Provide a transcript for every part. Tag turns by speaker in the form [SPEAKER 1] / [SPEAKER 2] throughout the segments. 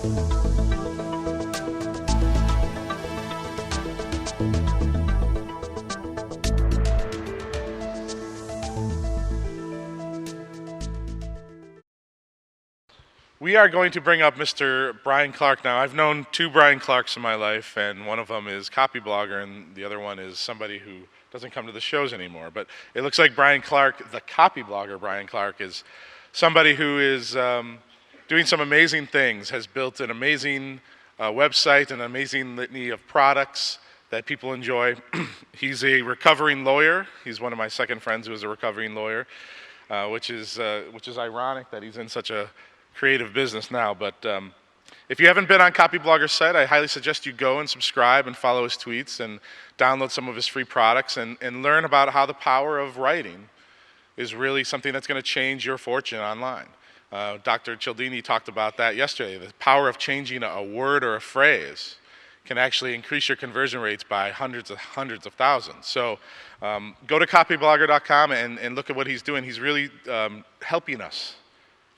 [SPEAKER 1] We are going to bring up Mr. Brian Clark now. I've known two Brian Clarks in my life, and one of them is Copyblogger, and the other one is somebody who doesn't come to the shows anymore. But it looks like Brian Clark, the Copyblogger Brian Clark, is somebody who is doing some amazing things, has built an amazing website, an amazing litany of products that people enjoy. He's a recovering lawyer. He's one of my second friends who is a recovering lawyer, which is ironic that he's in such a creative business now. But if you haven't been on Copyblogger's site, I highly suggest you go and subscribe and follow his tweets and download some of his free products and learn about how the power of writing is really something that's going to change your fortune online. Dr. Cialdini talked about that yesterday. The power of changing a word or a phrase can actually increase your conversion rates by hundreds of thousands. So go to copyblogger.com and look at what he's doing. He's really helping us,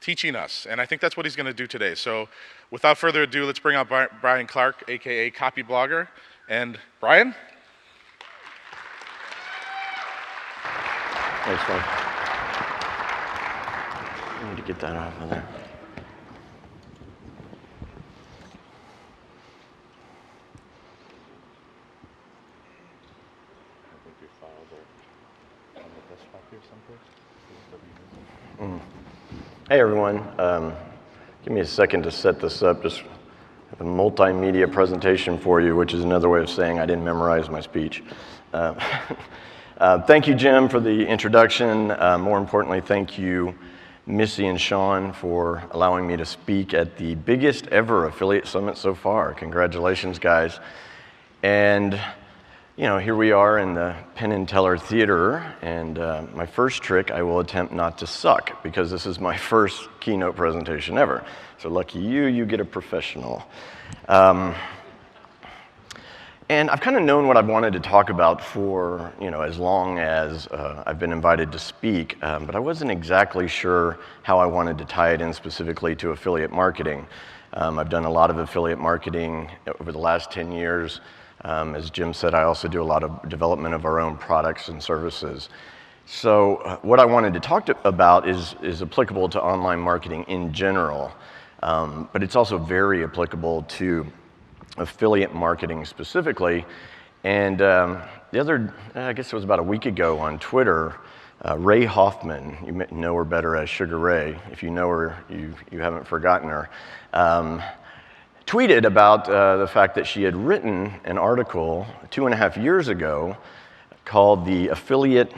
[SPEAKER 1] teaching us, and I think that's what he's going to do today. So without further ado, let's bring out Brian Clark, aka Copyblogger. And Brian?
[SPEAKER 2] Thanks, Mike. I need to get that off of there.
[SPEAKER 1] I think your files are on the desktop here someplace.
[SPEAKER 2] Hey everyone, give me a second to set this up. Just have a multimedia presentation for you, which is another way of saying I didn't memorize my speech. Thank you, Jim, for the introduction. More importantly, thank you, Missy and Sean, for allowing me to speak at the biggest ever affiliate summit so far. Congratulations, guys. And you know, here we are in the Penn and Teller Theater, and my first trick, I will attempt not to suck, because this is my first keynote presentation ever. So lucky you, you get a professional. And I've kind of known what I've wanted to talk about for, you know, as long as I've been invited to speak, but I wasn't exactly sure how I wanted to tie it in specifically to affiliate marketing. I've done a lot of affiliate marketing over the last 10 years. As Jim said, I also do a lot of development of our own products and services. So what I wanted to talk about is applicable to online marketing in general, but it's also very applicable to affiliate marketing specifically. And the other, I guess it was about a week ago on Twitter, Ray Hoffman, you may know her better as Sugar Ray. If you know her, you haven't forgotten her. Tweeted about the fact that she had written an article 2.5 years ago called The Affiliate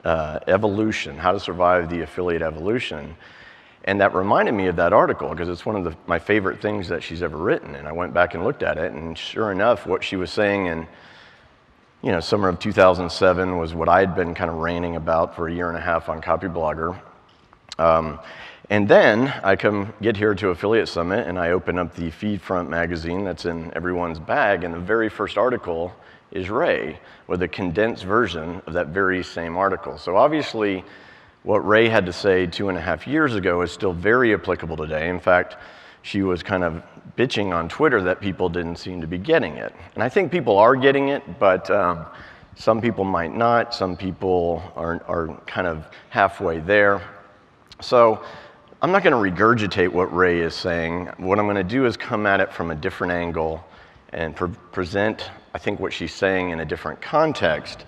[SPEAKER 2] Evolution, How to Survive the Affiliate Evolution. And that reminded me of that article because it's one of my favorite things that she's ever written. And I went back and looked at it, and sure enough, what she was saying in summer of 2007 was what I had been kind of ranting about for 1.5 years on Copyblogger. And then I get here to Affiliate Summit, and I open up the Feedfront magazine that's in everyone's bag, and the very first article is Ray, with a condensed version of that very same article. So obviously, what Ray had to say 2.5 years ago is still very applicable today. In fact, she was kind of bitching on Twitter that people didn't seem to be getting it. And I think people are getting it, but some people might not. Some people are kind of halfway there. So I'm not going to regurgitate what Ray is saying. What I'm going to do is come at it from a different angle and present, I think, what she's saying in a different context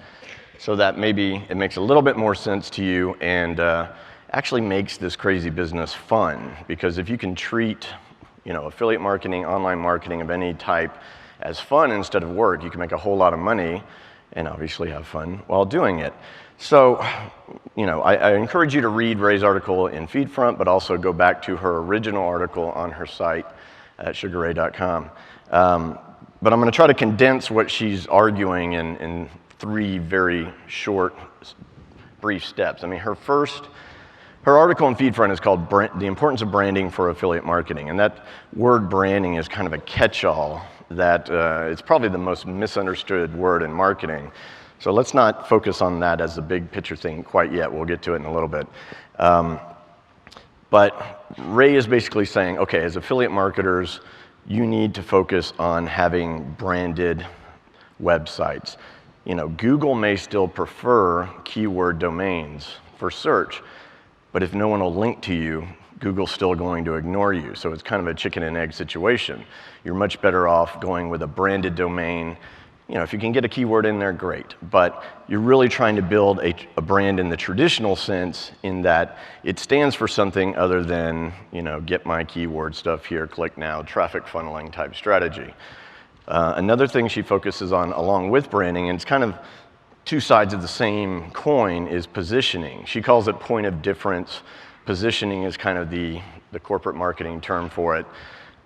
[SPEAKER 2] so that maybe it makes a little bit more sense to you and actually makes this crazy business fun. Because if you can treat affiliate marketing, online marketing of any type as fun instead of work, you can make a whole lot of money and obviously have fun while doing it. So, I encourage you to read Ray's article in Feedfront, but also go back to her original article on her site at sugarray.com. But I'm going to try to condense what she's arguing in 3 very short, brief steps. I mean, her article in Feedfront is called The Importance of Branding for Affiliate Marketing. And that word branding is kind of a catch-all that it's probably the most misunderstood word in marketing. So let's not focus on that as the big picture thing quite yet. We'll get to it in a little bit. But Ray is basically saying, okay, as affiliate marketers, you need to focus on having branded websites. Google may still prefer keyword domains for search, but if no one will link to you, Google's still going to ignore you. So it's kind of a chicken and egg situation. You're much better off going with a branded domain. If you can get a keyword in there, great. But you're really trying to build a brand in the traditional sense, in that it stands for something other than, get my keyword stuff here, click now, traffic funneling type strategy. Another thing she focuses on along with branding, and it's kind of two sides of the same coin, is positioning. She calls it point of difference. Positioning is kind of the corporate marketing term for it.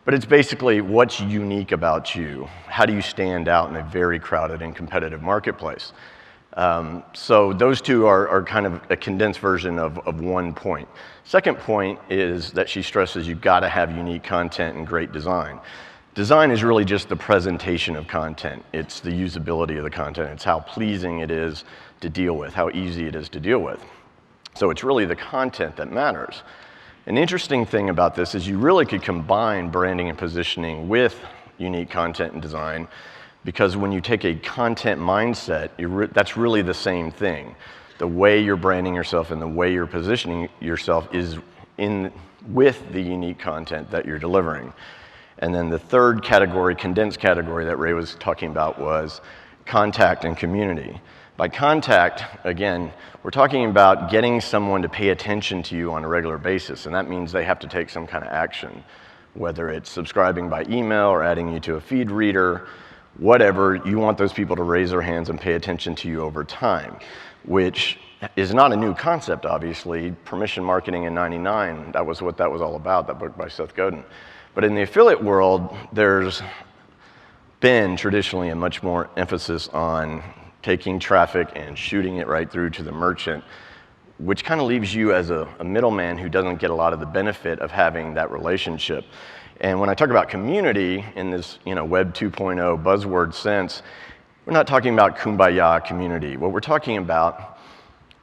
[SPEAKER 2] But it's basically what's unique about you. How do you stand out in a very crowded and competitive marketplace? So those two are kind of a condensed version of one point. Second point is that she stresses you've got to have unique content and great design. Design is really just the presentation of content. It's the usability of the content. It's how pleasing it is to deal with, how easy it is to deal with. So it's really the content that matters. An interesting thing about this is you really could combine branding and positioning with unique content and design, because when you take a content mindset, that's really the same thing. The way you're branding yourself and the way you're positioning yourself is with the unique content that you're delivering. And then the third category, condensed category that Ray was talking about, was contact and community. By contact, again, we're talking about getting someone to pay attention to you on a regular basis, and that means they have to take some kind of action, whether it's subscribing by email or adding you to a feed reader, whatever. You want those people to raise their hands and pay attention to you over time, which is not a new concept, obviously. Permission marketing in '99, that was what that was all about, that book by Seth Godin. But in the affiliate world, there's been traditionally a much more emphasis on taking traffic and shooting it right through to the merchant, which kind of leaves you as a middleman who doesn't get a lot of the benefit of having that relationship. And when I talk about community in this Web 2.0 buzzword sense, we're not talking about kumbaya community. What we're talking about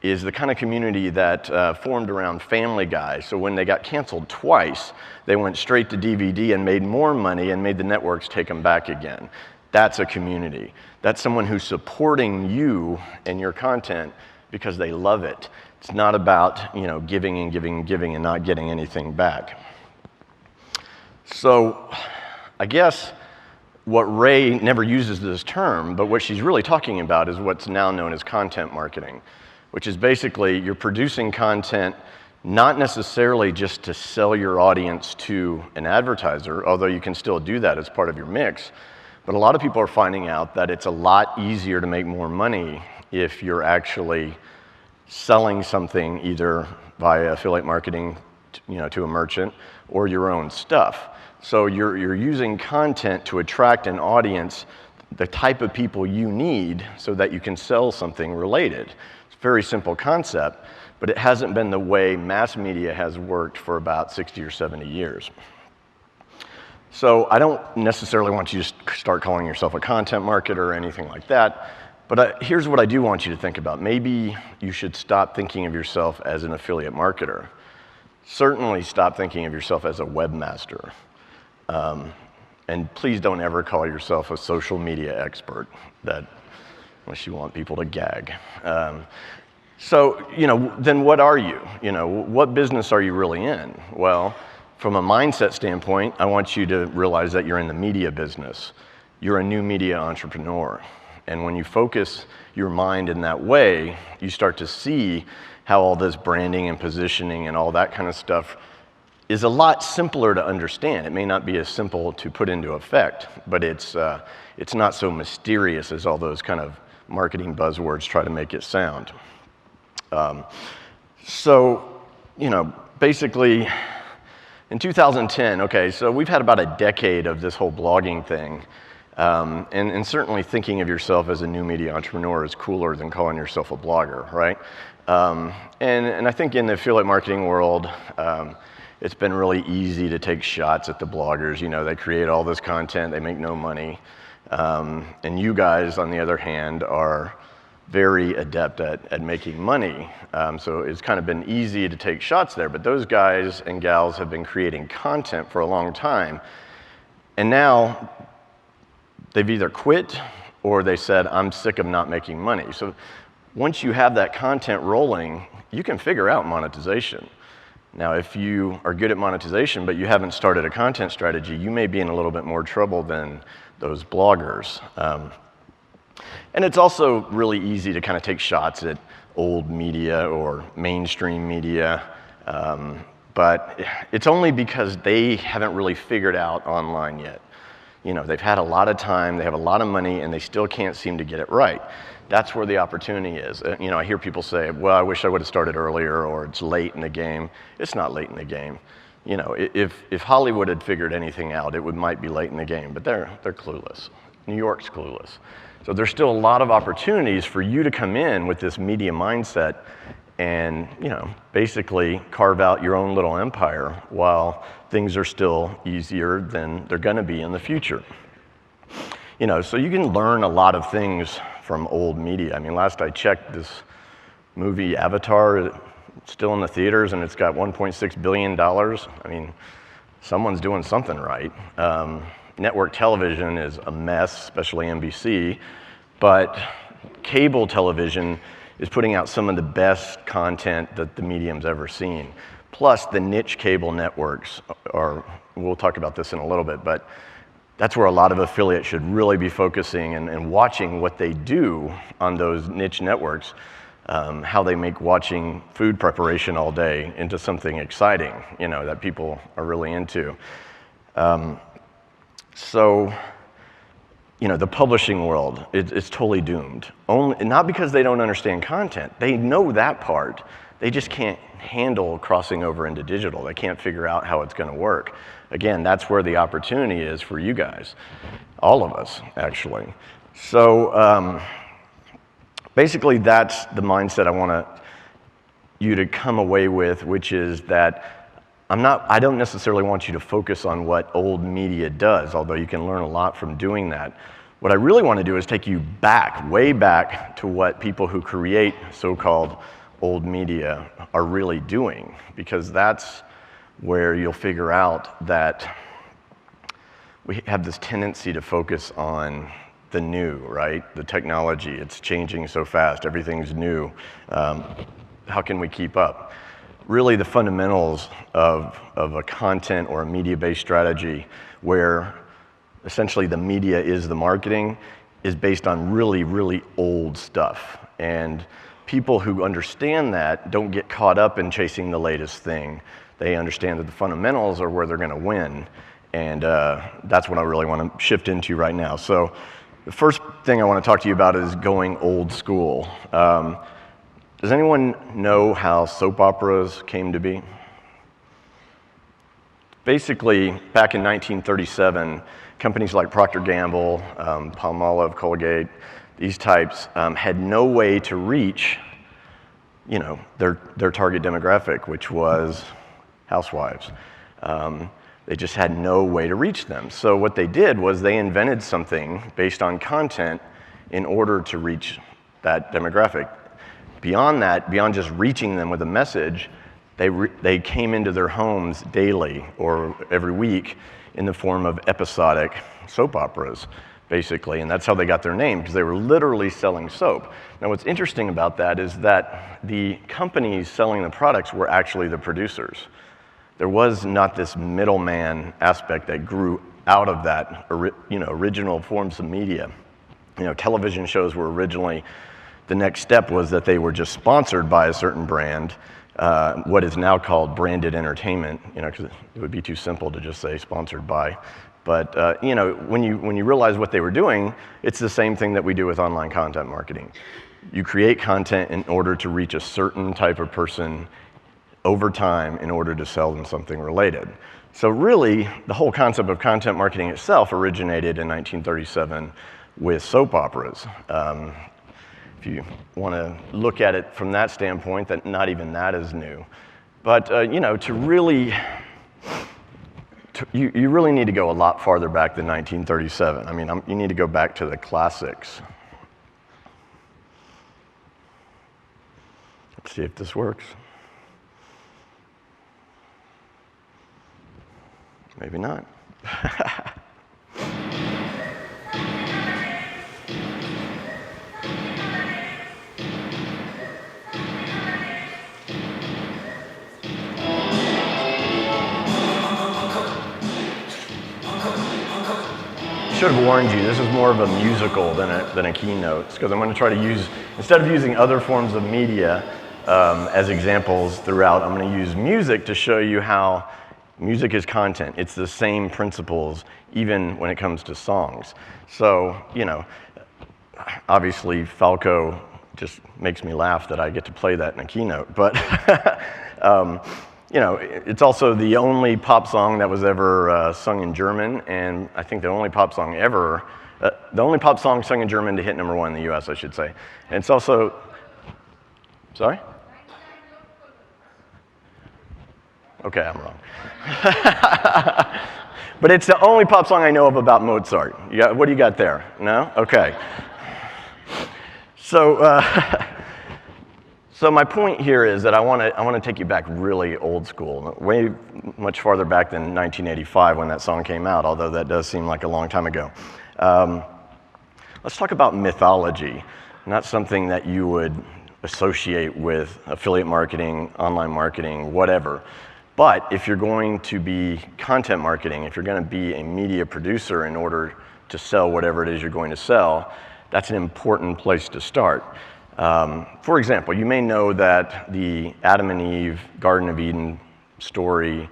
[SPEAKER 2] is the kind of community that formed around Family Guy. So when they got canceled twice, they went straight to DVD and made more money and made the networks take them back again. That's a community. That's someone who's supporting you and your content because they love it. It's not about giving and giving and giving and not getting anything back. So I guess what Ray never uses this term, but what she's really talking about is what's now known as content marketing, which is basically you're producing content not necessarily just to sell your audience to an advertiser, although you can still do that as part of your mix. But a lot of people are finding out that it's a lot easier to make more money if you're actually selling something either via affiliate marketing to a merchant or your own stuff. So you're using content to attract an audience, the type of people you need, so that you can sell something related. It's a very simple concept, but it hasn't been the way mass media has worked for about 60 or 70 years. So I don't necessarily want you to start calling yourself a content marketer or anything like that, but here's what I do want you to think about. Maybe you should stop thinking of yourself as an affiliate marketer. Certainly stop thinking of yourself as a webmaster. And please don't ever call yourself a social media expert, unless you want people to gag. So, then what are you? What business are you really in? Well, from a mindset standpoint, I want you to realize that you're in the media business. You're a new media entrepreneur. And when you focus your mind in that way, you start to see how all this branding and positioning and all that kind of stuff is a lot simpler to understand. It may not be as simple to put into effect, but it's not so mysterious as all those kind of marketing buzzwords try to make it sound. Basically, in 2010, okay, so we've had about a decade of this whole blogging thing, and certainly thinking of yourself as a new media entrepreneur is cooler than calling yourself a blogger, right? And I think in the affiliate marketing world, it's been really easy to take shots at the bloggers. They create all this content, they make no money, and you guys, on the other hand, are very adept at making money. So it's kind of been easy to take shots there. But those guys and gals have been creating content for a long time. And now they've either quit or they said, I'm sick of not making money. So once you have that content rolling, you can figure out monetization. Now, if you are good at monetization, but you haven't started a content strategy, you may be in a little bit more trouble than those bloggers. And it's also really easy to kind of take shots at old media or mainstream media, but it's only because they haven't really figured out online yet. You know, they've had a lot of time, they have a lot of money, and they still can't seem to get it right. That's where the opportunity is. You know, I hear people say, well, I wish I would have started earlier, or it's late in the game. It's not late in the game. You know, if Hollywood had figured anything out, it might be late in the game, but they're clueless. New York's clueless. So there's still a lot of opportunities for you to come in with this media mindset and, you know, basically carve out your own little empire while things are still easier than they're going to be in the future. You know, so you can learn a lot of things from old media. I mean, last I checked, this movie Avatar, it's still in the theaters and it's got $1.6 billion. I mean, someone's doing something right. Network television is a mess, especially NBC, but cable television is putting out some of the best content that the medium's ever seen. Plus, the niche cable networks are, we'll talk about this in a little bit, but that's where a lot of affiliates should really be focusing and watching what they do on those niche networks, how they make watching food preparation all day into something exciting, you know, that people are really into. So, you know, the publishing world, it's totally doomed. Not because they don't understand content. They know that part. They just can't handle crossing over into digital. They can't figure out how it's going to work. Again, that's where the opportunity is for you guys. All of us, actually. So, basically, that's the mindset I want you to come away with, which is that I don't necessarily want you to focus on what old media does, although you can learn a lot from doing that. What I really want to do is take you back, way back, to what people who create so-called old media are really doing, because that's where you'll figure out that we have this tendency to focus on the new, right? The technology, it's changing so fast, everything's new. How can we keep up? Really, the fundamentals of a content or a media-based strategy where essentially the media is the marketing is based on really, really old stuff. And people who understand that don't get caught up in chasing the latest thing. They understand that the fundamentals are where they're going to win. And that's what I really want to shift into right now. So the first thing I want to talk to you about is going old school. Does anyone know how soap operas came to be? Basically, back in 1937, companies like Procter & Gamble, Palmolive, Colgate, these types had no way to reach, you know, their target demographic, which was housewives. They just had no way to reach them. So what they did was they invented something based on content in order to reach that demographic. Beyond that, beyond just reaching them with a message, they came into their homes daily or every week in the form of episodic soap operas, basically, and that's how they got their name, because they were literally selling soap. Now, what's interesting about that is that the companies selling the products were actually the producers. There was not this middleman aspect that grew out of that, original forms of media. You know, television shows were originally, the next step was that they were just sponsored by a certain brand, what is now called branded entertainment, you know, because it would be too simple to just say sponsored by. But, you know, when you realize what they were doing, it's the same thing that we do with online content marketing. You create content in order to reach a certain type of person over time in order to sell them something related. So really, the whole concept of content marketing itself originated in 1937 with soap operas. If you want to look at it from that standpoint, that not even that is new. But, you know, you really need to go a lot farther back than 1937. I mean, you need to go back to the classics. Let's see if this works. Maybe not. Should have warned you, this is more of a musical than a keynote, because I'm going to try to use, instead of using other forms of media as examples throughout, I'm going to use music to show you how music is content. It's the same principles, even when it comes to songs. So, you know, obviously Falco just makes me laugh that I get to play that in a keynote, but you know, it's also the only pop song that was ever sung in German, and I think the only pop song ever, the only pop song sung in German to hit #1 in the US, I should say. And it's also, sorry? Okay, I'm wrong. But it's the only pop song I know of about Mozart. What do you got there? No? Okay. So, so my point here is that I want to take you back really old school, way much farther back than 1985 when that song came out, although that does seem like a long time ago. Let's talk about mythology, not something that you would associate with affiliate marketing, online marketing, whatever. But if you're going to be content marketing, if you're going to be a media producer in order to sell whatever it is you're going to sell, that's an important place to start. For example, you may know that the Adam and Eve Garden of Eden story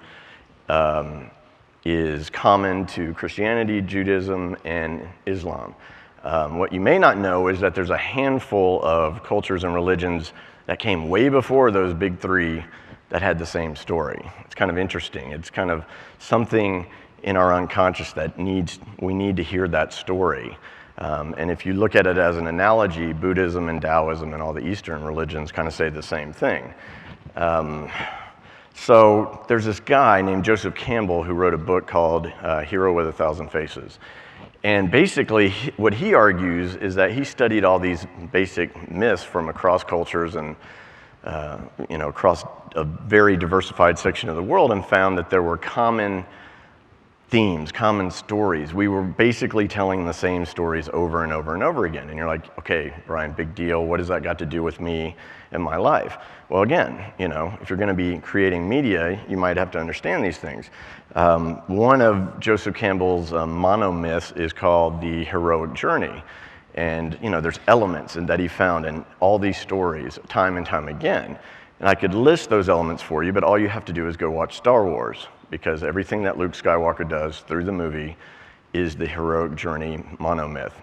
[SPEAKER 2] is common to Christianity, Judaism, and Islam. What you may not know is that there's a handful of cultures and religions that came way before those big three that had the same story. It's kind of interesting. It's kind of something in our unconscious that we need to hear that story. And if you look at it as an analogy, Buddhism and Taoism and all the Eastern religions kind of say the same thing. So there's this guy named Joseph Campbell who wrote a book called Hero with a Thousand Faces. And basically what he argues is that he studied all these basic myths from across cultures and you know, across a very diversified section of the world and found that there were common themes, common stories. We were basically telling the same stories over and over and over again. And you're like, okay, Brian, big deal. What has that got to do with me and my life? Well, again, you know, if you're going to be creating media, you might have to understand these things. One of Joseph Campbell's monomyths is called the heroic journey. And, you know, there's elements that he found in all these stories time and time again. And I could list those elements for you, but all you have to do is go watch Star Wars, because everything that Luke Skywalker does through the movie is the heroic journey monomyth.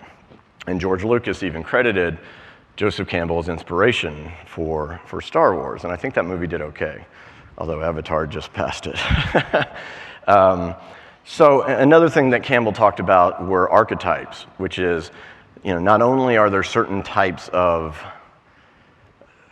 [SPEAKER 2] And George Lucas even credited Joseph Campbell as inspiration for Star Wars, and I think that movie did okay, although Avatar just passed it. So another thing that Campbell talked about were archetypes, which is, you know, not only are there certain types of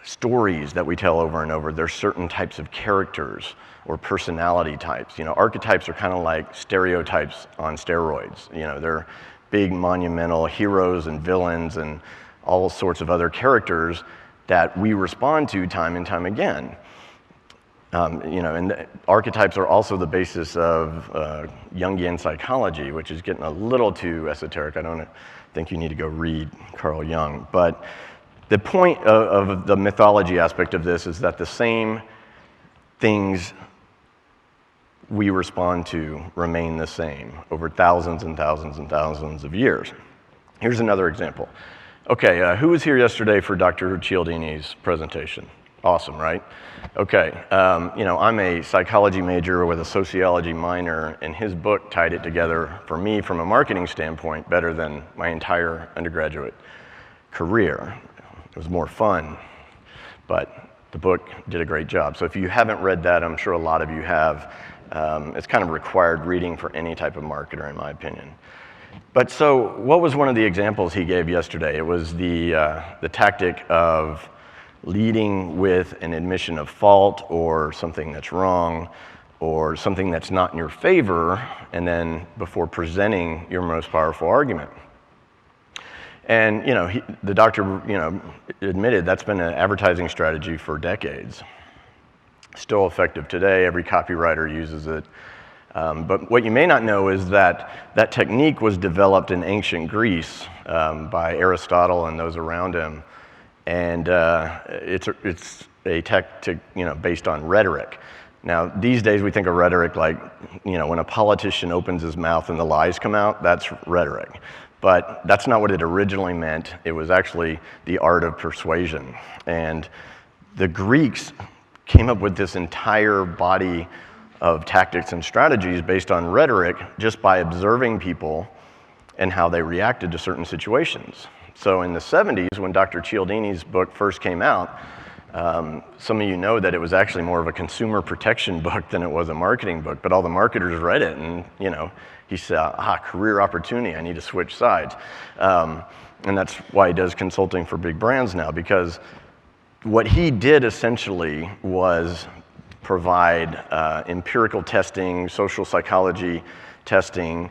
[SPEAKER 2] stories that we tell over and over, there's certain types of characters or personality types. You know, archetypes are kind of like stereotypes on steroids. You know, they're big monumental heroes and villains and all sorts of other characters that we respond to time and time again. You know, and archetypes are also the basis of Jungian psychology, which is getting a little too esoteric. I don't think you need to go read Carl Jung. But the point of the mythology aspect of this is that the same things we respond to remain the same over thousands and thousands and thousands of years. Here's another example. Okay, who was here yesterday for Dr. Cialdini's presentation? Awesome, right? Okay, you know, I'm a psychology major with a sociology minor, and his book tied it together for me from a marketing standpoint better than my entire undergraduate career. It was more fun, but the book did a great job. So if you haven't read that, I'm sure a lot of you have. It's kind of required reading for any type of marketer, in my opinion. But so what was one of the examples he gave yesterday? It was the tactic of leading with an admission of fault or something that's wrong or something that's not in your favor, and then before presenting your most powerful argument. And the doctor admitted that's been an advertising strategy for decades. Still effective today. Every copywriter uses it. But what you may not know is that technique was developed in ancient Greece by Aristotle and those around him, and it's a tactic based on rhetoric. Now, these days we think of rhetoric like when a politician opens his mouth and the lies come out. That's rhetoric, but that's not what it originally meant. It was actually the art of persuasion, and the Greeks came up with this entire body of tactics and strategies based on rhetoric just by observing people and how they reacted to certain situations. So in the 70s, when Dr. Cialdini's book first came out, some of you know that it was actually more of a consumer protection book than it was a marketing book, but all the marketers read it and, he said, career opportunity, I need to switch sides. And that's why he does consulting for big brands now, because what he did essentially was provide empirical testing, social psychology testing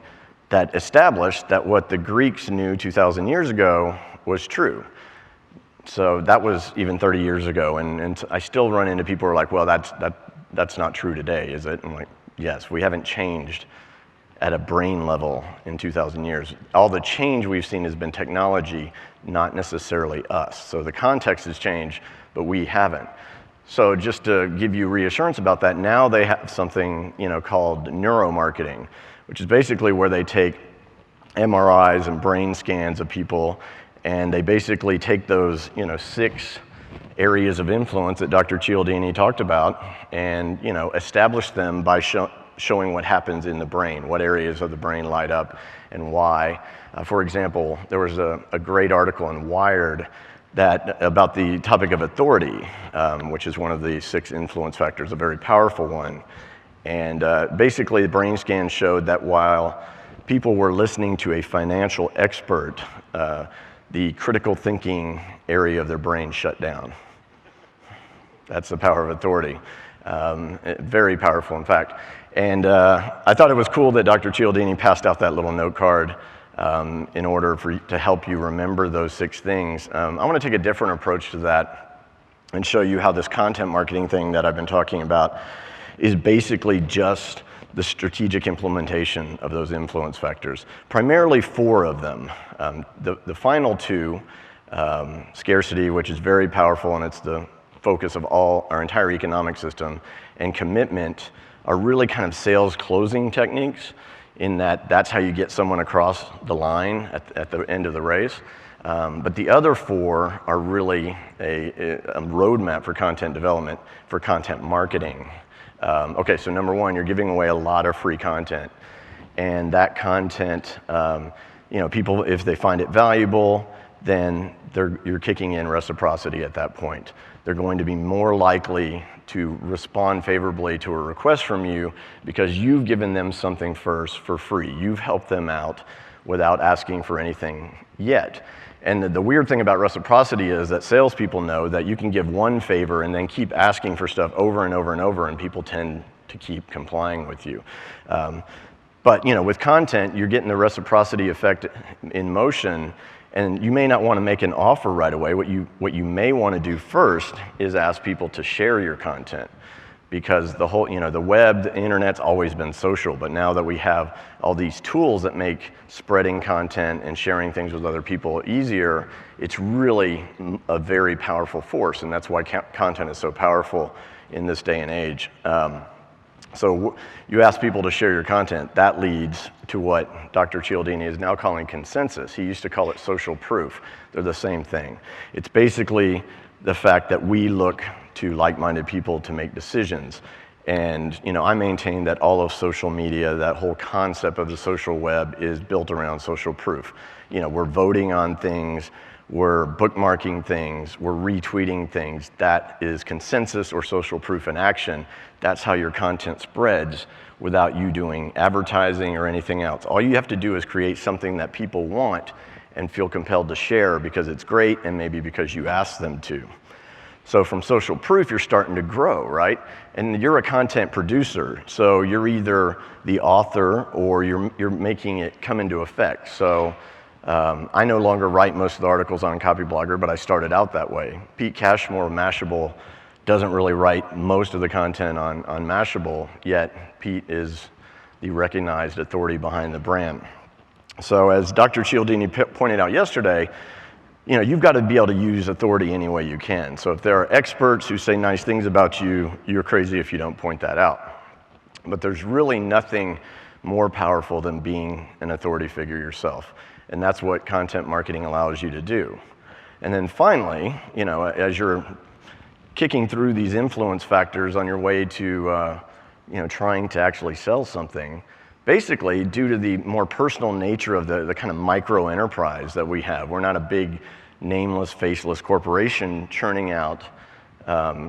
[SPEAKER 2] that established that what the Greeks knew 2,000 years ago was true. So that was even 30 years ago, and I still run into people who are like, well, that's not true today, is it? I'm like, yes, we haven't changed at a brain level in 2,000 years. All the change we've seen has been technology, not necessarily us. So the context has changed, but we haven't. So just to give you reassurance about that, now they have something called neuromarketing, which is basically where they take MRIs and brain scans of people, and they basically take those 6 areas of influence that Dr. Cialdini talked about, and establish them by showing what happens in the brain, what areas of the brain light up, and why. For example, there was a great article in Wired about the topic of authority, which is one of the 6 influence factors, a very powerful one. And basically, the brain scan showed that while people were listening to a financial expert, the critical thinking area of their brain shut down. That's the power of authority. Very powerful, in fact. And I thought it was cool that Dr. Cialdini passed out that little note card in order to help you remember those 6 things. I want to take a different approach to that and show you how this content marketing thing that I've been talking about is basically just the strategic implementation of those influence factors. Primarily 4 of them. The final 2, scarcity, which is very powerful and it's the focus of our entire economic system, and commitment are really kind of sales closing techniques, in that's how you get someone across the line at the end of the race. But the other 4 are really a roadmap for content development, for content marketing. Okay, so number 1, you're giving away a lot of free content. And that content, people, if they find it valuable, then you're kicking in reciprocity at that point. They're going to be more likely to respond favorably to a request from you because you've given them something first for free. You've helped them out without asking for anything yet. And the weird thing about reciprocity is that salespeople know that you can give one favor and then keep asking for stuff over and over and over, and people tend to keep complying with you. But with content, you're getting the reciprocity effect in motion, and you may not want to make an offer right away. What you may want to do first is ask people to share your content, because the whole, the web, the internet's always been social, but now that we have all these tools that make spreading content and sharing things with other people easier, it's really a very powerful force, and that's why content is so powerful in this day and age. So you ask people to share your content, that leads to what Dr. Cialdini is now calling consensus. He used to call it social proof. They're the same thing. It's basically the fact that we look to like-minded people to make decisions. And I maintain that all of social media, that whole concept of the social web, is built around social proof. We're voting on things, we're bookmarking things, we're retweeting things. That is consensus or social proof in action. That's how your content spreads without you doing advertising or anything else. All you have to do is create something that people want and feel compelled to share because it's great and maybe because you asked them to. So from social proof, you're starting to grow, right? And you're a content producer, so you're either the author or you're making it come into effect. So I no longer write most of the articles on Copyblogger, but I started out that way. Pete Cashmore of Mashable doesn't really write most of the content on Mashable, yet Pete is the recognized authority behind the brand. So as Dr. Cialdini pointed out yesterday, you've got to be able to use authority any way you can. So if there are experts who say nice things about you, you're crazy if you don't point that out. But there's really nothing more powerful than being an authority figure yourself. And that's what content marketing allows you to do. And then finally, as you're kicking through these influence factors on your way to trying to actually sell something, basically due to the more personal nature of the kind of micro enterprise that we have, we're not a big nameless, faceless corporation churning out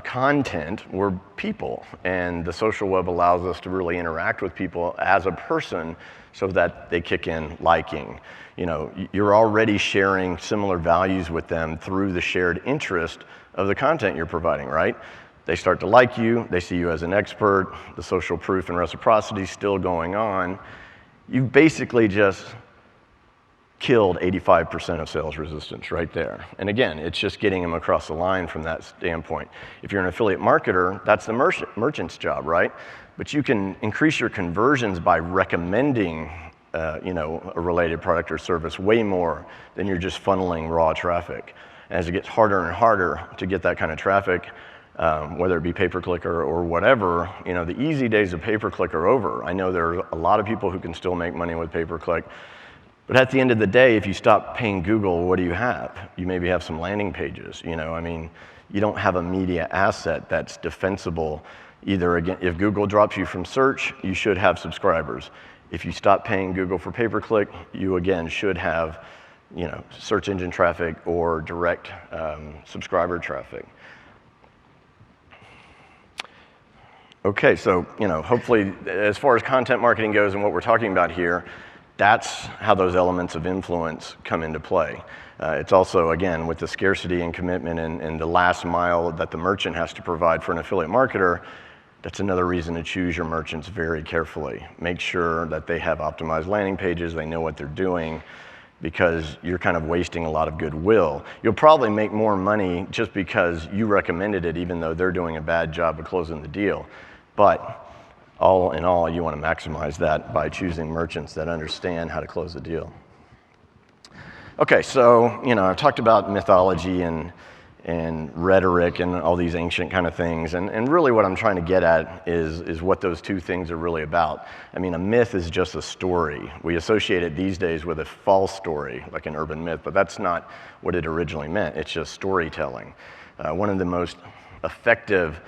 [SPEAKER 2] content. We're people, and the social web allows us to really interact with people as a person so that they kick in liking. You're already sharing similar values with them through the shared interest of the content you're providing, right? They start to like you, they see you as an expert, the social proof and reciprocity is still going on. You've basically just killed 85% of sales resistance right there. And again, it's just getting them across the line from that standpoint. If you're an affiliate marketer, that's the merchant's job, right? But you can increase your conversions by recommending a related product or service way more than you're just funneling raw traffic. And as it gets harder and harder to get that kind of traffic, whether it be pay-per-click or whatever, the easy days of pay-per-click are over. I know there are a lot of people who can still make money with pay-per-click, but at the end of the day, if you stop paying Google, what do you have? You maybe have some landing pages, you don't have a media asset that's defensible. Either, again, if Google drops you from search, you should have subscribers. If you stop paying Google for pay-per-click, you again should have search engine traffic or direct subscriber traffic. Okay, so hopefully, as far as content marketing goes and what we're talking about here, that's how those elements of influence come into play. It's also, again, with the scarcity and commitment and the last mile that the merchant has to provide for an affiliate marketer, that's another reason to choose your merchants very carefully. Make sure that they have optimized landing pages, they know what they're doing, because you're kind of wasting a lot of goodwill. You'll probably make more money just because you recommended it, even though they're doing a bad job of closing the deal. But all in all, you want to maximize that by choosing merchants that understand how to close the deal. Okay, so I've talked about mythology and rhetoric and all these ancient kind of things, and really what I'm trying to get at is what those two things are really about. I mean, a myth is just a story. We associate it these days with a false story, like an urban myth, but that's not what it originally meant. It's just storytelling. One of the most effective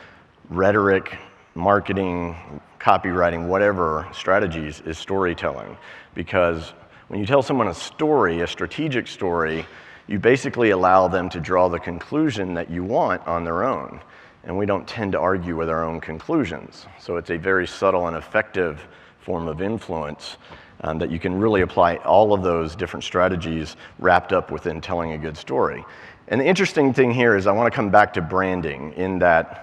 [SPEAKER 2] rhetoric, marketing, copywriting, whatever strategies is storytelling, because when you tell someone a story, a strategic story, you basically allow them to draw the conclusion that you want on their own. And we don't tend to argue with our own conclusions. So it's a very subtle and effective form of influence that you can really apply all of those different strategies wrapped up within telling a good story. And the interesting thing here is I want to come back to branding, in that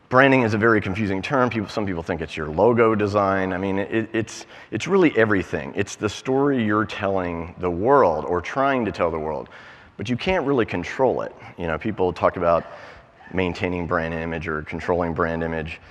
[SPEAKER 2] branding is a very confusing term. Some people think it's your logo design. I mean, it's really everything. It's the story you're telling the world or trying to tell the world, but you can't really control it. People talk about maintaining brand image or controlling brand image.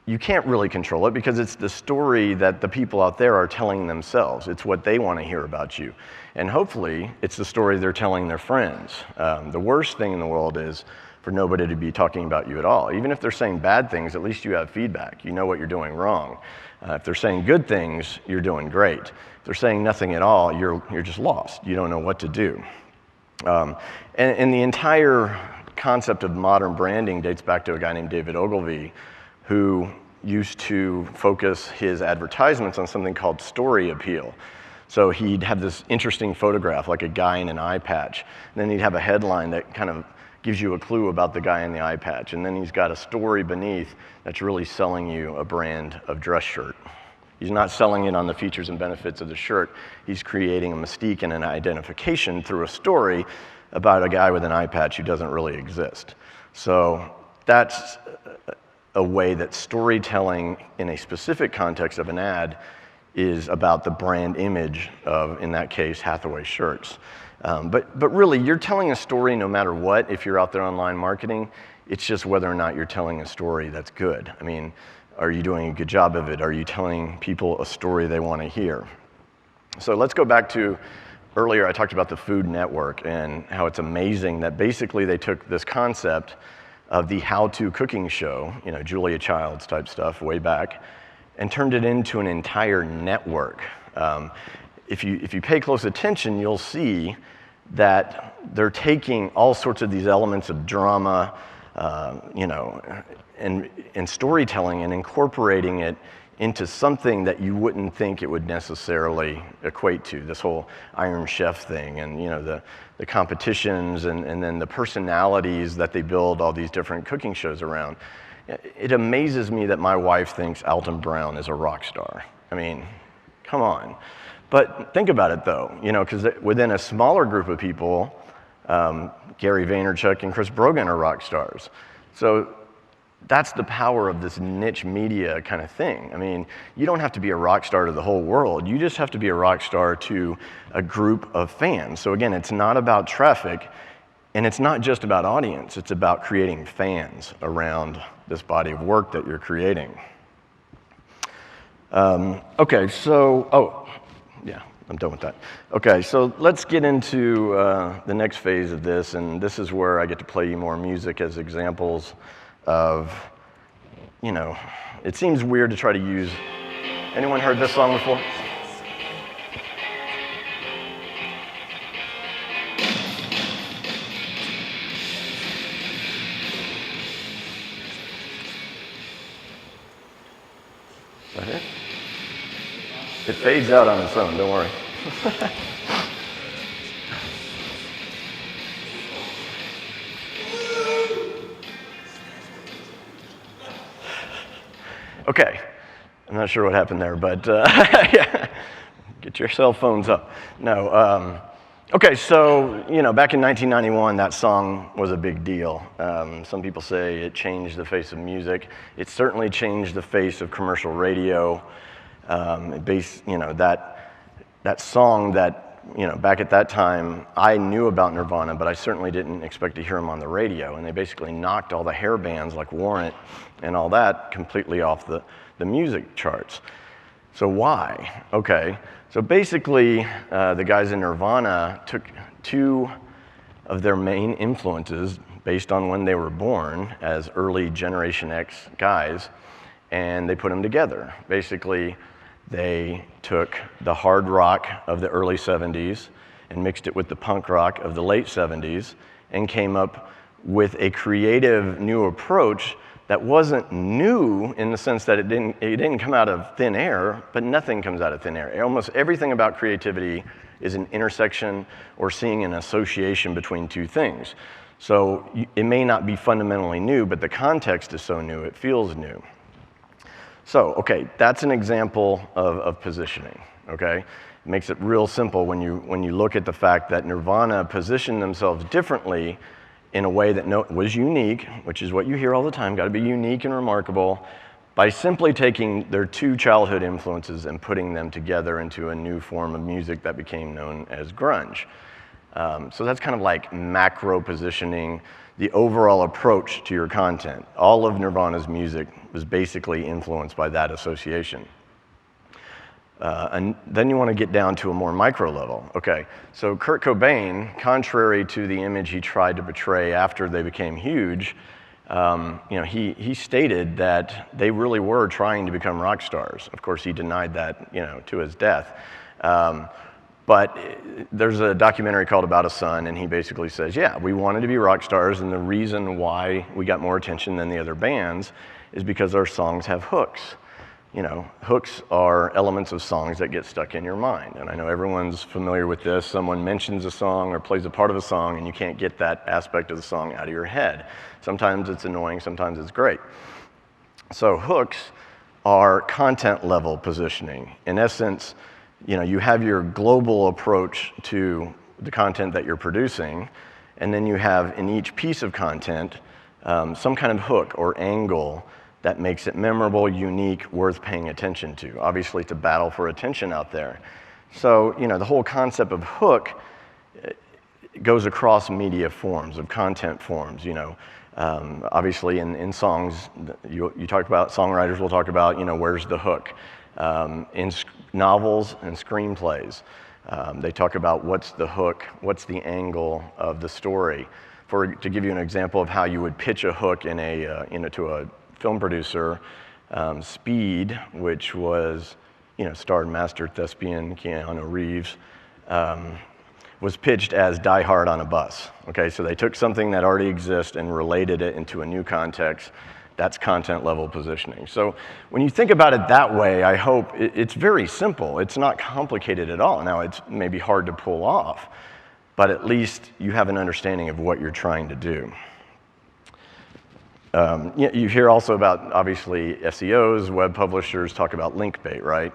[SPEAKER 2] You can't really control it because it's the story that the people out there are telling themselves. It's what they want to hear about you. And hopefully, it's the story they're telling their friends. The worst thing in the world is for nobody to be talking about you at all. Even if they're saying bad things, at least you have feedback. You know what you're doing wrong. If they're saying good things, you're doing great. If they're saying nothing at all, you're just lost. You don't know what to do. And the entire concept of modern branding dates back to a guy named David Ogilvy, who used to focus his advertisements on something called story appeal. So he'd have this interesting photograph, like a guy in an eye patch. And then he'd have a headline that kind of gives you a clue about the guy in the eye patch. And then he's got a story beneath that's really selling you a brand of dress shirt. He's not selling it on the features and benefits of the shirt. He's creating a mystique and an identification through a story about a guy with an eye patch who doesn't really exist. So that's a way that storytelling in a specific context of an ad is about the brand image of, in that case, Hathaway shirts. But really, you're telling a story no matter what if you're out there online marketing. It's just whether or not you're telling a story that's good. I mean, are you doing a good job of it? Are you telling people a story they want to hear? So let's go back to earlier I talked about the Food Network and how it's amazing that basically they took this concept of the how-to cooking show, you know, Julia Childs type stuff way back, and turned it into an entire network. If you pay close attention, you'll see that they're taking all sorts of these elements of drama, you know, and storytelling and incorporating it into something that you wouldn't think it would necessarily equate to. This whole Iron Chef thing, and you know, the competitions, and then the personalities that they build all these different cooking shows around. It amazes me that my wife thinks Alton Brown is a rock star. I mean, come on. But think about it though, you know, because within a smaller group of people, Gary Vaynerchuk and Chris Brogan are rock stars. So that's the power of this niche media kind of thing. I mean, you don't have to be a rock star to the whole world. You just have to be a rock star to a group of fans. So again, it's not about traffic, and it's not just about audience. It's about creating fans around this body of work that you're creating. Okay, so, yeah, I'm done with that. Okay, so let's get into the next phase of this, and this is where I get to play you more music as examples of, you know, it seems weird to try to use. Anyone heard this song before? Is that it? It fades out on its own, don't worry. Okay, I'm not sure what happened there, but yeah, get your cell phones up. No, okay, so, you know, back in 1991, that song was a big deal. Some people say it changed the face of music. It certainly changed the face of commercial radio. You know, that song that, you know, back at that time, I knew about Nirvana, but I certainly didn't expect to hear them on the radio. And they basically knocked all the hair bands like Warrant and all that completely off the music charts. So why? Okay, so basically the guys in Nirvana took two of their main influences based on when they were born as early Generation X guys, and they put them together. Basically, they took the hard rock of the early 70s and mixed it with the punk rock of the late 70s and came up with a creative new approach that wasn't new in the sense that it didn't come out of thin air, but nothing comes out of thin air. Almost everything about creativity is an intersection or seeing an association between two things. So it may not be fundamentally new, but the context is so new, it feels new. So, okay, that's an example of positioning, okay? It makes it real simple when you look at the fact that Nirvana positioned themselves differently in a way that was unique, which is what you hear all the time, gotta be unique and remarkable, by simply taking their two childhood influences and putting them together into a new form of music that became known as grunge. So that's kind of like macro positioning, the overall approach to your content. All of Nirvana's music was basically influenced by that association. And then you want to get down to a more micro level. Okay, so Kurt Cobain, contrary to the image he tried to portray after they became huge, you know, he stated that they really were trying to become rock stars. Of course, he denied that, you know, to his death. But there's a documentary called About a Son, and he basically says, yeah, we wanted to be rock stars, and the reason why we got more attention than the other bands is because our songs have hooks. You know, hooks are elements of songs that get stuck in your mind. And I know everyone's familiar with this. Someone mentions a song or plays a part of a song, and you can't get that aspect of the song out of your head. Sometimes it's annoying, sometimes it's great. So hooks are content level positioning. In essence, you know, you have your global approach to the content that you're producing, and then you have in each piece of content some kind of hook or angle that makes it memorable, unique, worth paying attention to. Obviously, it's a battle for attention out there. So, the whole concept of hook goes across media forms, of content forms, Obviously, in songs, you talk about, songwriters will talk about, where's the hook? In novels and screenplays, they talk about what's the hook, what's the angle of the story. To give you an example of how you would pitch a hook to a film producer, Speed, which was, starred master thespian Keanu Reeves, was pitched as Die Hard on a Bus. Okay, so they took something that already exists and related it into a new context. That's content level positioning. So when you think about it that way, I hope it's very simple. It's not complicated at all. Now, it's maybe hard to pull off, but at least you have an understanding of what you're trying to do. You hear also about, obviously, SEOs, web publishers talk about link bait, right?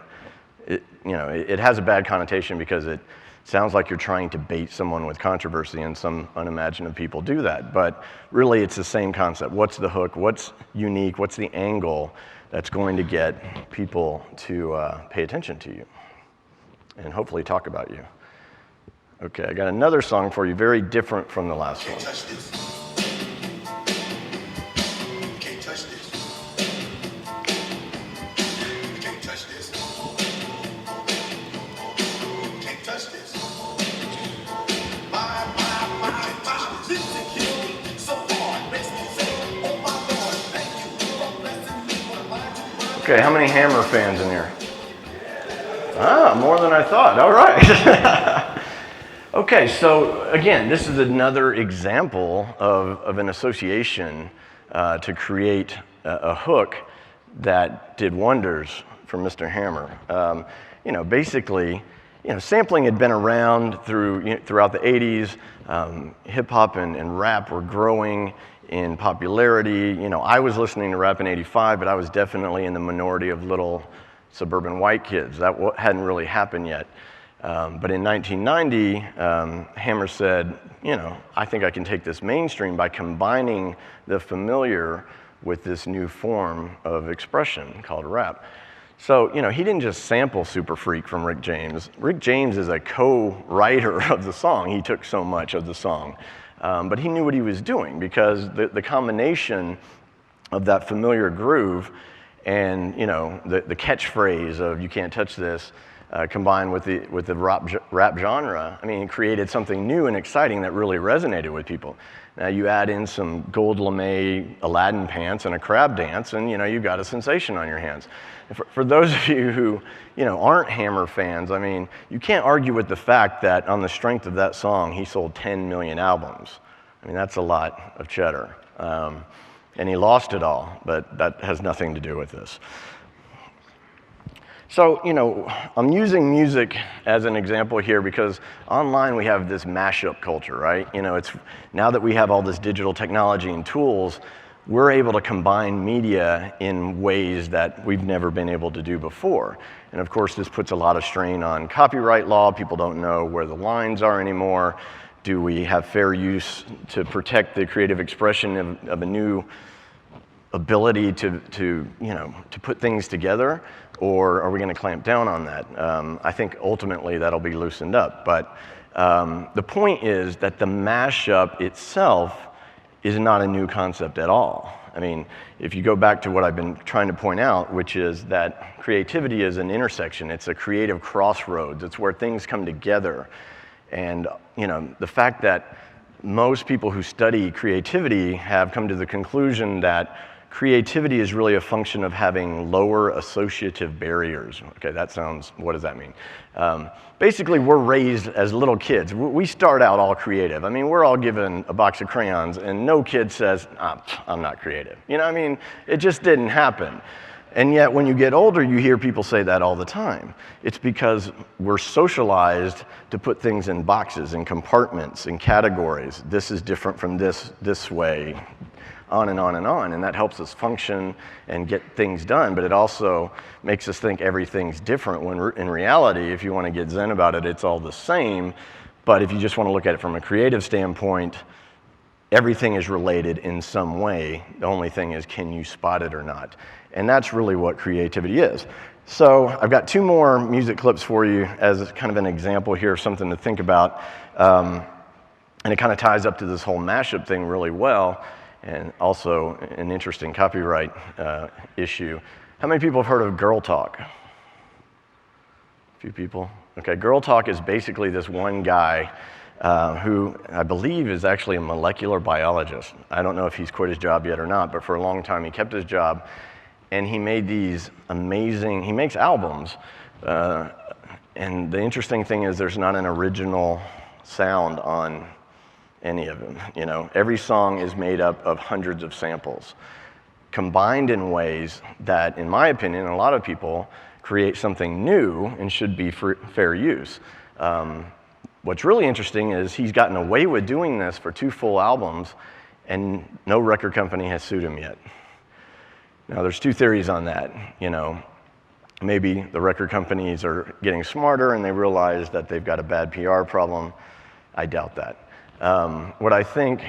[SPEAKER 2] It has a bad connotation because it sounds like you're trying to bait someone with controversy, and some unimaginative people do that. But really, it's the same concept. What's the hook? What's unique? What's the angle that's going to get people to pay attention to you and hopefully talk about you? Okay, I got another song for you, very different from the last one. Okay, how many Hammer fans in here? Ah, more than I thought. All right. Okay, so again, this is another example of an association to create a hook that did wonders for Mr. Hammer. Basically, sampling had been around throughout the 80s. Hip hop and rap were growing in popularity. I was listening to rap in '85, but I was definitely in the minority of little suburban white kids. That hadn't really happened yet. But in 1990, Hammer said, I think I can take this mainstream by combining the familiar with this new form of expression called rap. So, he didn't just sample Super Freak from Rick James. Rick James is a co-writer of the song. He took so much of the song. But he knew what he was doing, because the combination of that familiar groove and the catchphrase of "you can't touch this," combined with the rap genre, it created something new and exciting that really resonated with people. Now you add in some gold lame Aladdin pants and a crab dance, and you've got a sensation on your hands. For those of you who aren't Hammer fans, you can't argue with the fact that on the strength of that song, he sold 10 million albums. That's a lot of cheddar. And he lost it all, but that has nothing to do with this. So, I'm using music as an example here because online we have this mashup culture, right? Now that we have all this digital technology and tools, we're able to combine media in ways that we've never been able to do before. And of course, this puts a lot of strain on copyright law. People don't know where the lines are anymore. Do we have fair use to protect the creative expression of a new ability to put things together, or are we going to clamp down on that? I think ultimately that'll be loosened up. But the point is that the mashup itself is not a new concept at all. If you go back to what I've been trying to point out, which is that creativity is an intersection. It's a creative crossroads. It's where things come together. And the fact that most people who study creativity have come to the conclusion that creativity is really a function of having lower associative barriers. Okay, what does that mean? Basically, we're raised as little kids. We start out all creative. We're all given a box of crayons, and no kid says, I'm not creative. It just didn't happen. And yet, when you get older, you hear people say that all the time. It's because we're socialized to put things in boxes, in compartments, in categories. This is different from this way, on and on and on. And that helps us function and get things done. But it also makes us think everything's different, when in reality, if you want to get zen about it, it's all the same. But if you just want to look at it from a creative standpoint, everything is related in some way. The only thing is, can you spot it or not? And that's really what creativity is. So I've got 2 more music clips for you as kind of an example here of something to think about. And it kind of ties up to this whole mashup thing really well, and also an interesting copyright issue. How many people have heard of Girl Talk? A few people? Okay, Girl Talk is basically this one guy who I believe is actually a molecular biologist. I don't know if he's quit his job yet or not, but for a long time he kept his job, and he made these amazing, he makes albums, and the interesting thing is there's not an original sound on any of them. You know, every song is made up of hundreds of samples, combined in ways that, in my opinion, a lot of people create something new and should be fair use. What's really interesting is he's gotten away with doing this for 2 full albums, and no record company has sued him yet. Now, there's 2 theories on that. You know, maybe the record companies are getting smarter and they realize that they've got a bad PR problem. I doubt that. What I think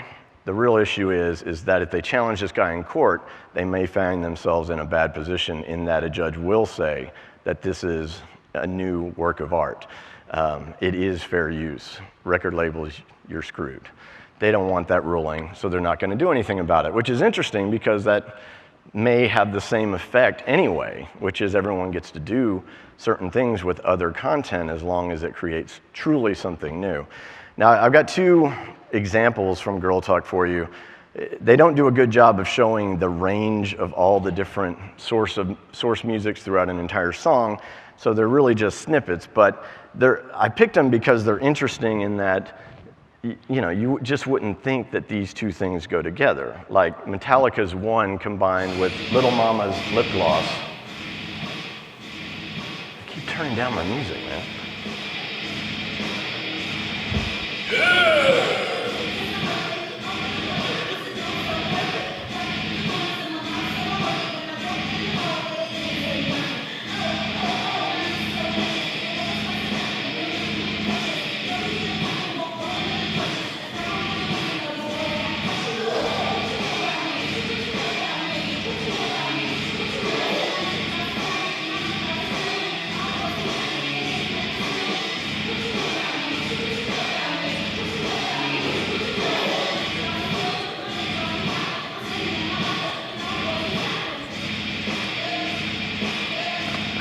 [SPEAKER 2] the real issue is that if they challenge this guy in court, they may find themselves in a bad position in that a judge will say that this is a new work of art. It is fair use. Record labels, you're screwed. They don't want that ruling, so they're not going to do anything about it, which is interesting because that may have the same effect anyway, which is everyone gets to do certain things with other content as long as it creates truly something new. Now, I've got 2 examples from Girl Talk for you. They don't do a good job of showing the range of all the different source musics throughout an entire song, so they're really just snippets, but I picked them because they're interesting in that, you know, you just wouldn't think that these 2 things go together. Like Metallica's One combined with Little Mama's Lip Gloss. I keep turning down my music, man.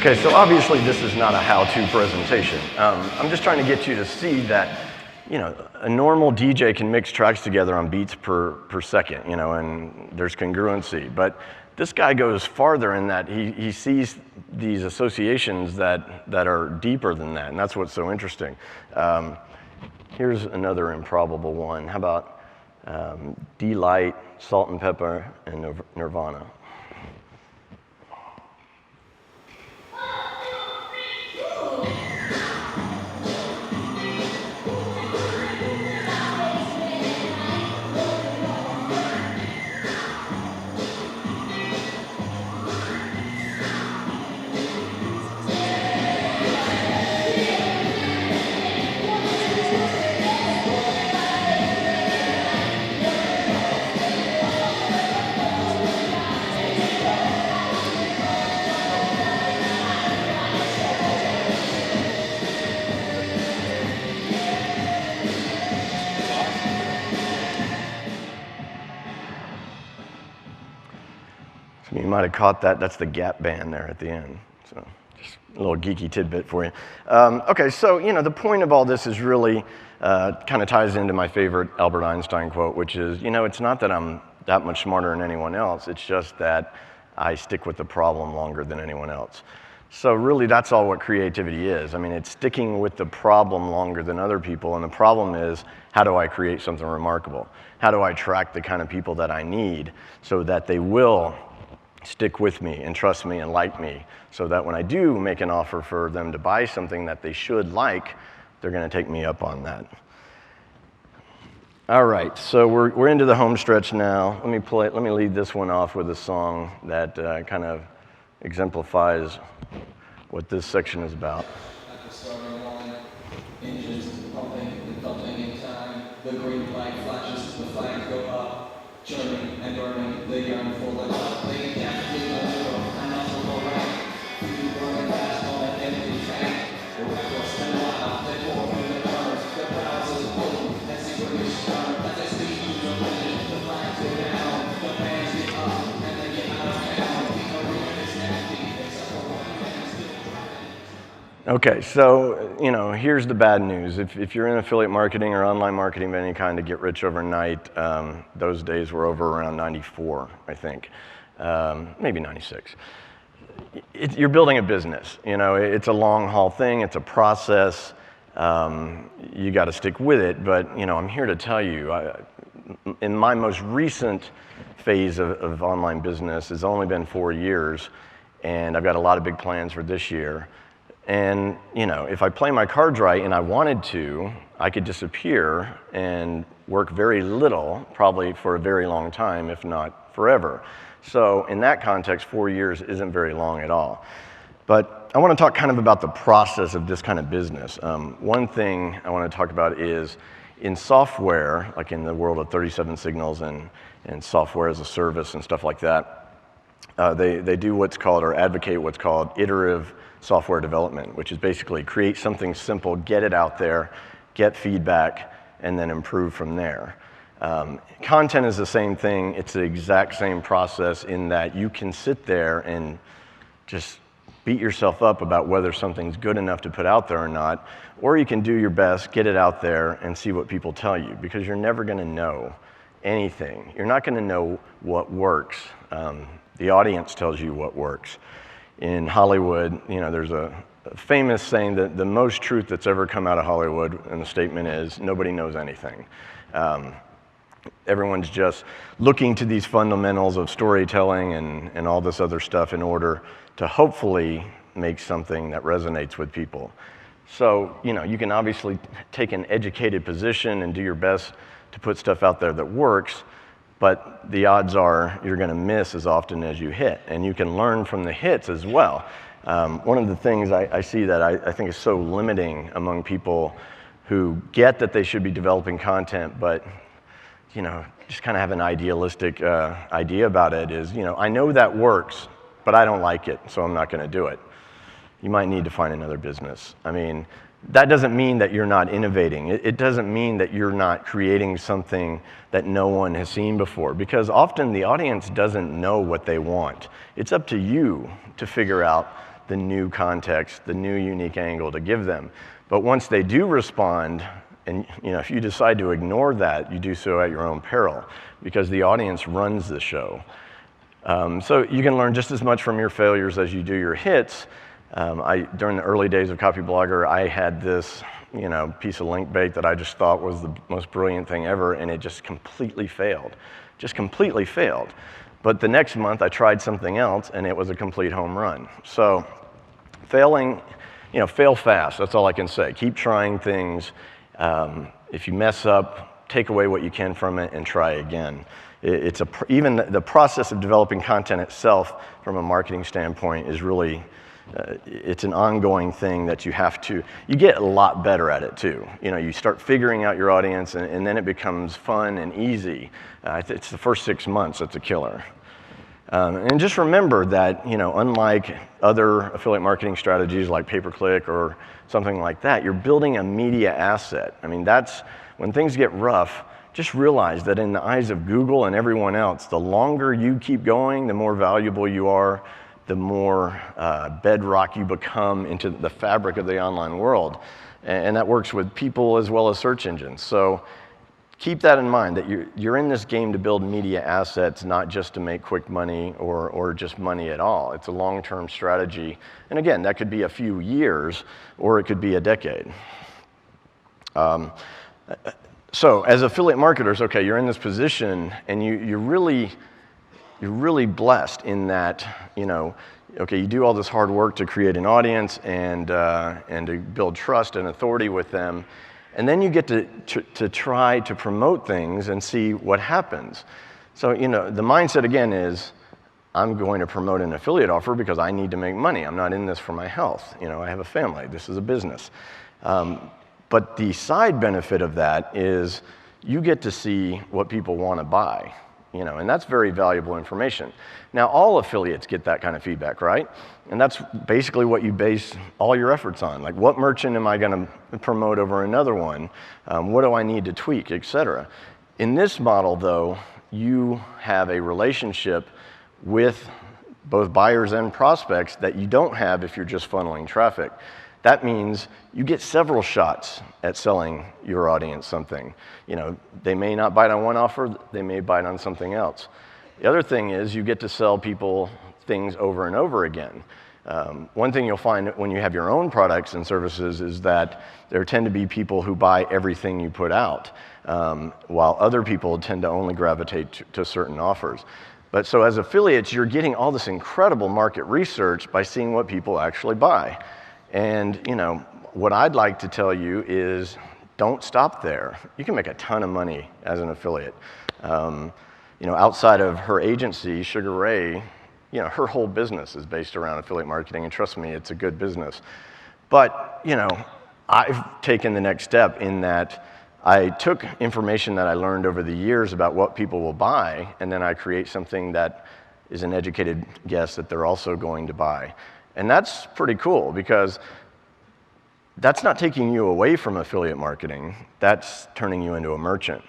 [SPEAKER 2] Okay, so obviously this is not a how-to presentation. I'm just trying to get you to see that, you know, a normal DJ can mix tracks together on beats per second, you know, and there's congruency. But this guy goes farther in that he sees these associations that are deeper than that, and that's what's so interesting. Here's another improbable one. How about D-Light, Salt and Pepper, and Nirvana? You might have caught that. That's the Gap band there at the end. So just a little geeky tidbit for you. Okay, so you know the point of all this is really kind of ties into my favorite Albert Einstein quote, which is, you know, it's not that I'm that much smarter than anyone else. It's just that I stick with the problem longer than anyone else. So really, that's all what creativity is. I mean, it's sticking with the problem longer than other people, and the problem is, how do I create something remarkable? How do I attract the kind of people that I need so that they will stick with me and trust me and like me, so that when I do make an offer for them to buy something that they should like, they're going to take me up on that. All right, so we're into the home stretch now. Let me lead this one off with a song that kind of exemplifies what this section is about.
[SPEAKER 3] At the starting line, engines pumping in time. The green flag flashes, the flags go up, churning and burning, they yearn for the top. They can't leave the middle, and also go right. You burning fast on an empty tank. Reckless and wild, they pour through the curves. The browsers boom, and secretly stern. As they speed through the vision, the flags go down, the bands get up, and they get out of town. The arena is empty, except for one man still driving.
[SPEAKER 2] Okay, so here's the bad news. If you're in affiliate marketing or online marketing of any kind to get rich overnight, those days were over around 94, I think, maybe 96. You're building a business. It's a long haul thing. It's a process. You got to stick with it. But I'm here to tell you, in my most recent phase of online business, it's only been 4 years, and I've got a lot of big plans for this year. And, if I play my cards right and I wanted to, I could disappear and work very little, probably for a very long time, if not forever. So in that context, 4 years isn't very long at all. But I want to talk kind of about the process of this kind of business. One thing I want to talk about is in software, like in the world of 37 signals and software as a service and stuff like that, they do what's called, or advocate what's called, iterative software development, which is basically create something simple, get it out there, get feedback, and then improve from there. Content is the same thing. It's the exact same process in that you can sit there and just beat yourself up about whether something's good enough to put out there or not, or you can do your best, get it out there, and see what people tell you, because you're never going to know anything. You're not going to know what works. The audience tells you what works. In Hollywood, there's a famous saying that the most truth that's ever come out of Hollywood, and the statement is, nobody knows anything. Everyone's just looking to these fundamentals of storytelling and all this other stuff in order to hopefully make something that resonates with people. So, you can obviously take an educated position and do your best to put stuff out there that works, but the odds are you're going to miss as often as you hit, and you can learn from the hits as well. One of the things I see that I think is so limiting among people who get that they should be developing content, but just kind of have an idealistic idea about it is, I know that works, but I don't like it, so I'm not going to do it. You might need to find another business. I mean, that doesn't mean that you're not innovating. It doesn't mean that you're not creating something that no one has seen before, because often the audience doesn't know what they want. It's up to you to figure out the new context, the new unique angle to give them. But once they do respond, and if you decide to ignore that, you do so at your own peril, because the audience runs the show. So you can learn just as much from your failures as you do your hits. During the early days of Copyblogger, I had this piece of link bait that I just thought was the most brilliant thing ever, and it just completely failed. Just completely failed. But the next month I tried something else, and it was a complete home run. So failing, fail fast. That's all I can say. Keep trying things. If you mess up, take away what you can from it and try again. Even the process of developing content itself from a marketing standpoint is really, it's an ongoing thing that you get a lot better at it too. You start figuring out your audience, and then it becomes fun and easy. It's the first 6 months that's a killer. And just remember that, unlike other affiliate marketing strategies like pay-per-click or something like that, you're building a media asset. I mean, when things get rough, just realize that in the eyes of Google and everyone else, the longer you keep going, the more valuable you are, the more bedrock you become into the fabric of the online world. And that works with people as well as search engines. So keep that in mind, that you're in this game to build media assets, not just to make quick money or just money at all. It's a long-term strategy. And again, that could be a few years, or it could be a decade. So as affiliate marketers, okay, you're in this position, and you're really blessed in that, okay, you do all this hard work to create an audience and to build trust and authority with them, and then you get to try to promote things and see what happens. So, the mindset again is, I'm going to promote an affiliate offer because I need to make money. I'm not in this for my health. I have a family. This is a business. But the side benefit of that is you get to see what people want to buy, and that's very valuable information. Now, all affiliates get that kind of feedback, right? And that's basically what you base all your efforts on. Like, what merchant am I going to promote over another one? What do I need to tweak, et cetera? In this model, though, you have a relationship with both buyers and prospects that you don't have if you're just funneling traffic. That means you get several shots at selling your audience something. They may not bite on one offer, they may bite on something else. The other thing is you get to sell people things over and over again. One thing you'll find when you have your own products and services is that there tend to be people who buy everything you put out, while other people tend to only gravitate to certain offers. But so as affiliates, you're getting all this incredible market research by seeing what people actually buy. And, what I'd like to tell you is don't stop there. You can make a ton of money as an affiliate. Outside of her agency, Sugar Ray, her whole business is based around affiliate marketing, and trust me, it's a good business. But, I've taken the next step in that I took information that I learned over the years about what people will buy, and then I create something that is an educated guess that they're also going to buy. And that's pretty cool because that's not taking you away from affiliate marketing, that's turning you into a merchant.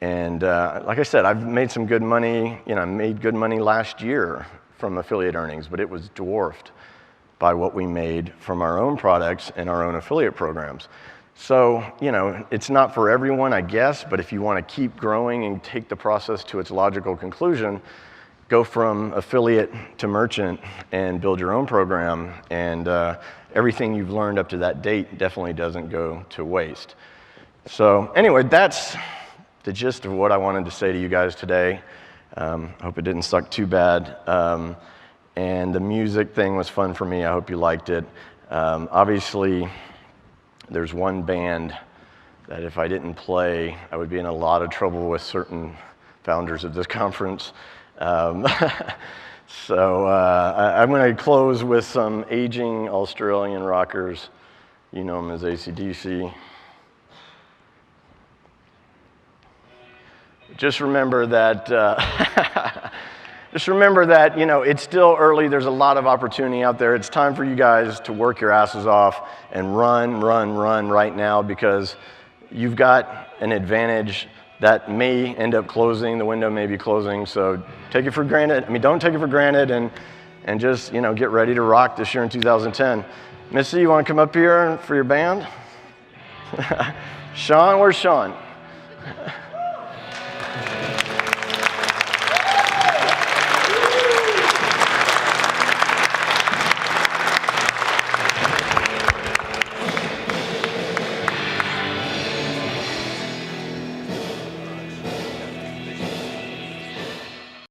[SPEAKER 2] And like I said, I've made some good money, I made good money last year from affiliate earnings, but it was dwarfed by what we made from our own products and our own affiliate programs. So, it's not for everyone, I guess, but if you want to keep growing and take the process to its logical conclusion, go from affiliate to merchant and build your own program, and everything you've learned up to that date definitely doesn't go to waste. So anyway, that's the gist of what I wanted to say to you guys today. Hope it didn't suck too bad. And the music thing was fun for me. I hope you liked it. Obviously, there's one band that if I didn't play, I would be in a lot of trouble with certain founders of this conference. So I'm going to close with some aging Australian rockers. You know them as AC/DC. Just remember that, it's still early. There's a lot of opportunity out there. It's time for you guys to work your asses off and run right now, because you've got an advantage that may end up closing. The window may be closing, so take it for granted. Don't take it for granted, and just, get ready to rock this year in 2010. Missy, you want to come up here for your band? Sean, where's Sean?